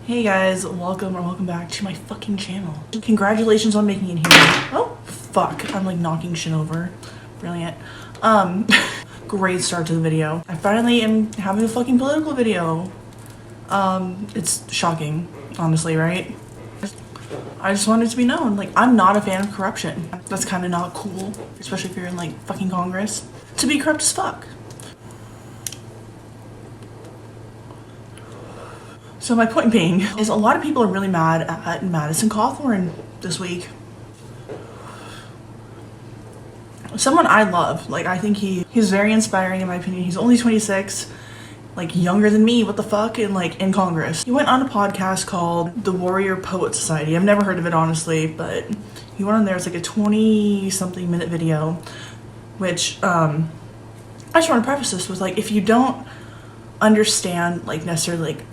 Hey guys, welcome back to my fucking channel. Congratulations on making it here. Oh, fuck. I'm like knocking shit over. Brilliant. Great start to the video. I finally am having a fucking political video. It's shocking, honestly, right? I just wanted it to be known, like, I'm not a fan of corruption. That's kind of not cool, especially if you're in like fucking Congress. To be corrupt as fuck. So my point being is a lot of people are really mad at Madison Cawthorn this week. Someone I love, like I think he's very inspiring in my opinion. He's only 26, like younger than me, what the fuck, and like in Congress. He went on a podcast called The Warrior Poet Society. I've never heard of it honestly, but he went on there. It's like a 20-something minute video, which I just want to preface this with like, if you don't understand like necessarily like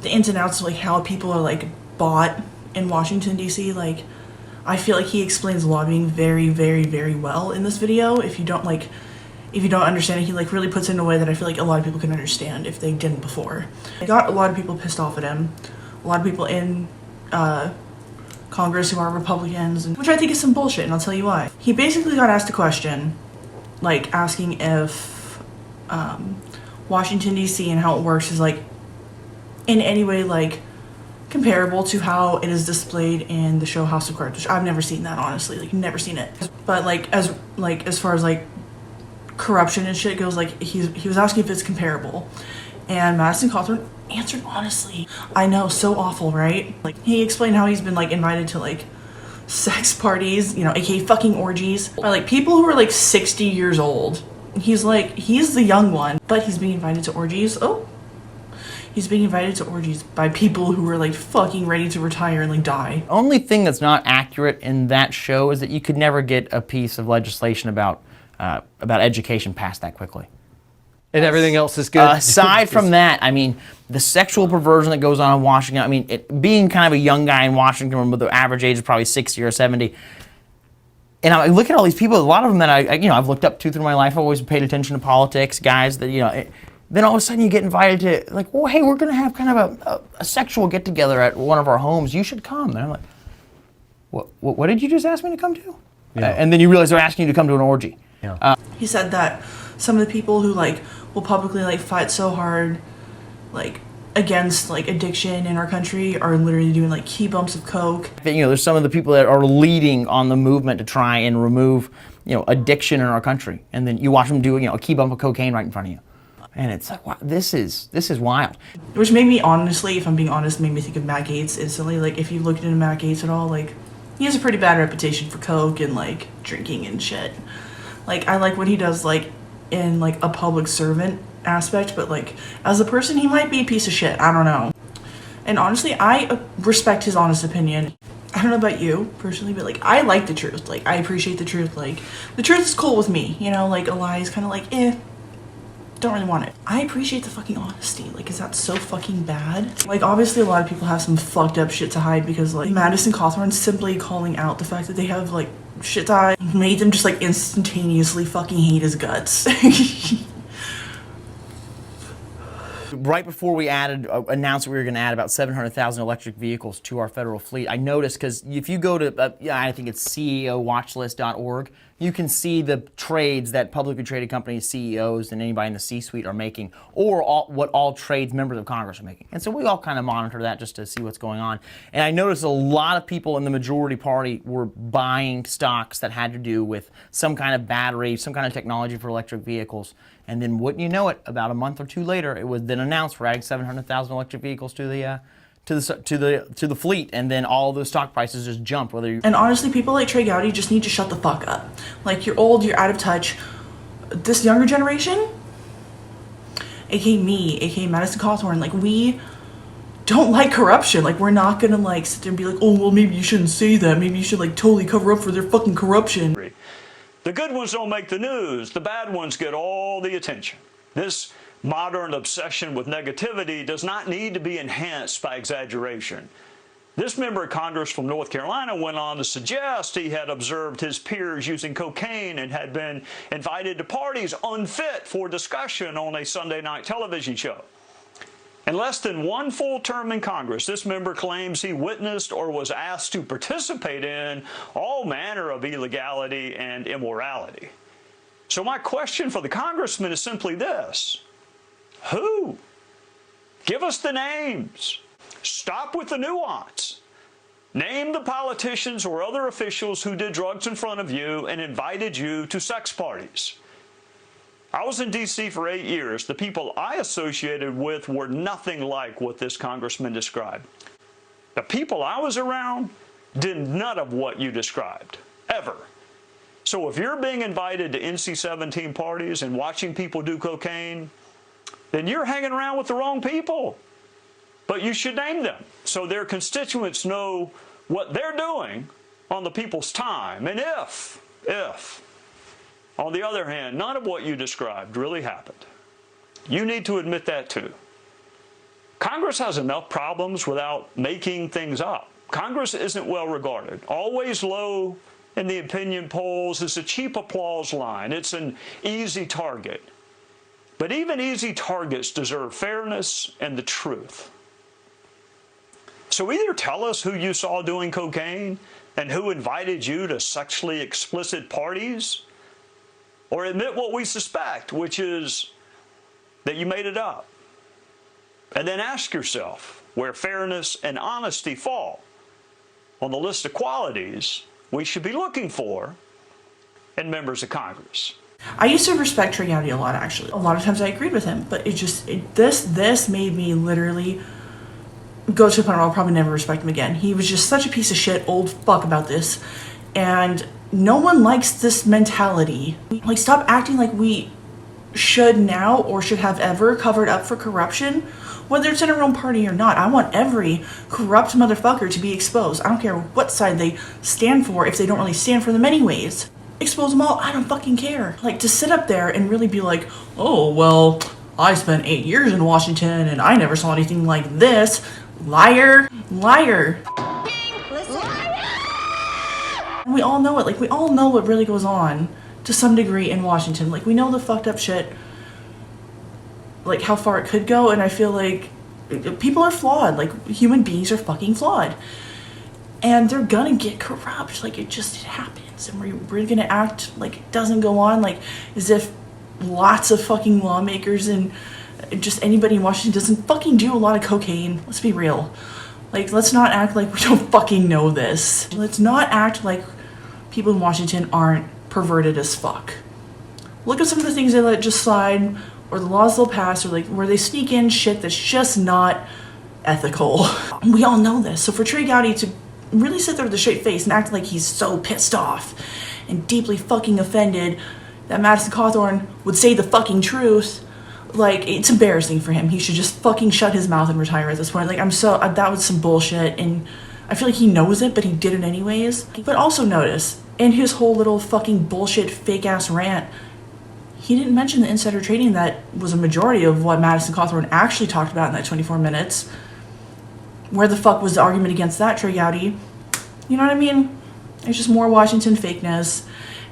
the ins and outs of like how people are like bought in Washington DC, like I feel like he explains lobbying very well in this video. If you don't understand it, he like really puts it in a way that I feel like a lot of people can understand if they didn't before. It got a lot of people pissed off at him, a lot of people in Congress who are Republicans, which I think is some bullshit, and I'll tell you why. He basically got asked a question, like asking if Washington DC and how it works is like in any way like comparable to how it is displayed in the show House of Cards, which I've never seen that, honestly, like never seen it. But like as far as like corruption and shit goes, like he was asking if it's comparable, and Madison Cawthorn answered honestly. I know, so awful, right? Like he explained how he's been like invited to like sex parties, you know, aka fucking orgies, by like people who are like 60 years old. He's the young one, but he's being invited to orgies. He's being invited to orgies by people who are like fucking ready to retire and like die. Only thing that's not accurate in that show is that you could never get a piece of legislation about education passed that quickly. And everything else is good. Aside from that, I mean, the sexual perversion that goes on in Washington, I mean, being kind of a young guy in Washington, with the average age is probably 60 or 70, and I look at all these people, a lot of them that I've looked up to through my life. I've always paid attention to politics, guys that, then all of a sudden you get invited to, like, well, hey, we're going to have kind of a sexual get-together at one of our homes. You should come. And I'm like, what did you just ask me to come to? Yeah. And then you realize they're asking you to come to an orgy. Yeah. He said that some of the people who, like, will publicly, like, fight so hard, like, against, like, addiction in our country are literally doing, like, key bumps of coke. There's some of the people that are leading on the movement to try and remove, addiction in our country. And then you watch them do, a key bump of cocaine right in front of you. And it's like, wow, this is wild. Which made me, honestly, if I'm being honest, made me think of Matt Gaetz instantly. Like, if you looked into Matt Gaetz at all, like, he has a pretty bad reputation for coke and, like, drinking and shit. Like, I like what he does, like, in, like, a public servant aspect, but, like, as a person, he might be a piece of shit. I don't know. And honestly, I respect his honest opinion. I don't know about you, personally, but, like, I like the truth. Like, I appreciate the truth. Like, the truth is cool with me, like, a lie is kind of like, don't really want it. I appreciate the fucking honesty. Like, is that so fucking bad? Like, obviously a lot of people have some fucked up shit to hide, because like Madison Cawthorn simply calling out the fact that they have like shit to hide made them just like instantaneously fucking hate his guts. Right before we announced that we were going to add about 700,000 electric vehicles to our federal fleet, I noticed, because if you go to, I think it's ceowatchlist.org, you can see the trades that publicly traded companies, CEOs, and anybody in the C-suite are making, or what all trades members of Congress are making. And so we all kind of monitor that just to see what's going on. And I noticed a lot of people in the majority party were buying stocks that had to do with some kind of battery, some kind of technology for electric vehicles. And then wouldn't you know it, about a month or two later, it was then announced we're adding 700,000 electric vehicles to the fleet, and then all those stock prices just jumped. And honestly, people like Trey Gowdy just need to shut the fuck up. Like, you're old, you're out of touch. This younger generation, aka me, aka Madison Cawthorn, like, we don't like corruption. Like, we're not gonna like sit there and be like, oh well, maybe you shouldn't say that. Maybe you should like totally cover up for their fucking corruption. The good ones don't make the news. The bad ones get all the attention. This modern obsession with negativity does not need to be enhanced by exaggeration. This member of Congress from North Carolina went on to suggest he had observed his peers using cocaine and had been invited to parties unfit for discussion on a Sunday night television show. In less than one full term in Congress, this member claims he witnessed or was asked to participate in all manner of illegality and immorality. So my question for the congressman is simply this: who? Give us the names. Stop with the nuance. Name the politicians or other officials who did drugs in front of you and invited you to sex parties. I was in D.C. for 8 years. The people I associated with were nothing like what this congressman described. The people I was around did none of what you described, ever. So if you're being invited to NC-17 parties and watching people do cocaine, then you're hanging around with the wrong people. But you should name them so their constituents know what they're doing on the people's time. And if, on the other hand, none of what you described really happened, you need to admit that too. Congress has enough problems without making things up. Congress isn't well regarded. Always low in the opinion polls. It's a cheap applause line. It's an easy target. But even easy targets deserve fairness and the truth. So either tell us who you saw doing cocaine and who invited you to sexually explicit parties, or admit what we suspect, which is that you made it up. And then ask yourself where fairness and honesty fall on the list of qualities we should be looking for in members of Congress. I used to respect Trey Gowdy a lot, actually. A lot of times I agreed with him, but this made me literally go to a point where I'll probably never respect him again. He was just such a piece of shit, old fuck about this, and no one likes this mentality. Like, stop acting like we should now or should have ever covered up for corruption, whether it's in our own party or not. I want every corrupt motherfucker to be exposed. I don't care what side they stand for if they don't really stand for them anyways. Expose them all, I don't fucking care. Like, to sit up there and really be like, oh, well, I spent 8 years in Washington and I never saw anything like this. Liar. Liar. And we all know it. Like, we all know what really goes on to some degree in Washington. Like, we know the fucked up shit, like how far it could go, and I feel like people are flawed. Like, human beings are fucking flawed. And they're gonna get corrupt. Like, it happens. And we're gonna act like it doesn't go on, like as if lots of fucking lawmakers and just anybody in Washington doesn't fucking do a lot of cocaine. Let's be real. Like, let's not act like we don't fucking know this. Let's not act like people in Washington aren't perverted as fuck. Look at some of the things they let just slide, or the laws they'll pass, or like where they sneak in shit that's just not ethical. We all know this. So for Trey Gowdy to really sit there with a straight face and act like he's so pissed off and deeply fucking offended that Madison Cawthorn would say the fucking truth, like, it's embarrassing for him. He should just fucking shut his mouth and retire at this point. Like, that was some bullshit, and I feel like he knows it, but he did it anyways. But also notice, in his whole little fucking bullshit fake-ass rant, he didn't mention the insider trading that was a majority of what Madison Cawthorn actually talked about in that 24 minutes. Where the fuck was the argument against that, Trey Gowdy? You know what I mean? It's just more Washington fakeness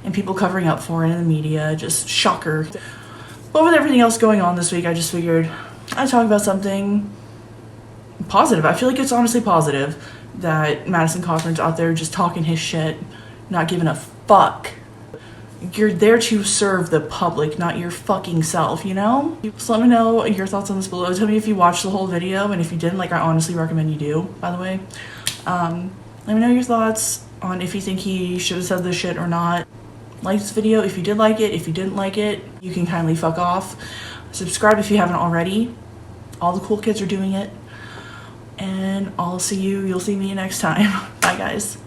and people covering up for it in the media. Just shocker. But with everything else going on this week, I just figured I'd talk about something positive. I feel like it's honestly positive that Madison Cawthorn's out there just talking his shit, not giving a fuck. You're there to serve the public, not your fucking self, you know? So let me know your thoughts on this below. Tell me if you watched the whole video, and if you didn't, like, I honestly recommend you do, by the way. Let me know your thoughts on if you think he should have said this shit or not. Like this video if you did like it. If you didn't like it, you can kindly fuck off. Subscribe if you haven't already. All the cool kids are doing it. And you'll see me next time. Bye, guys.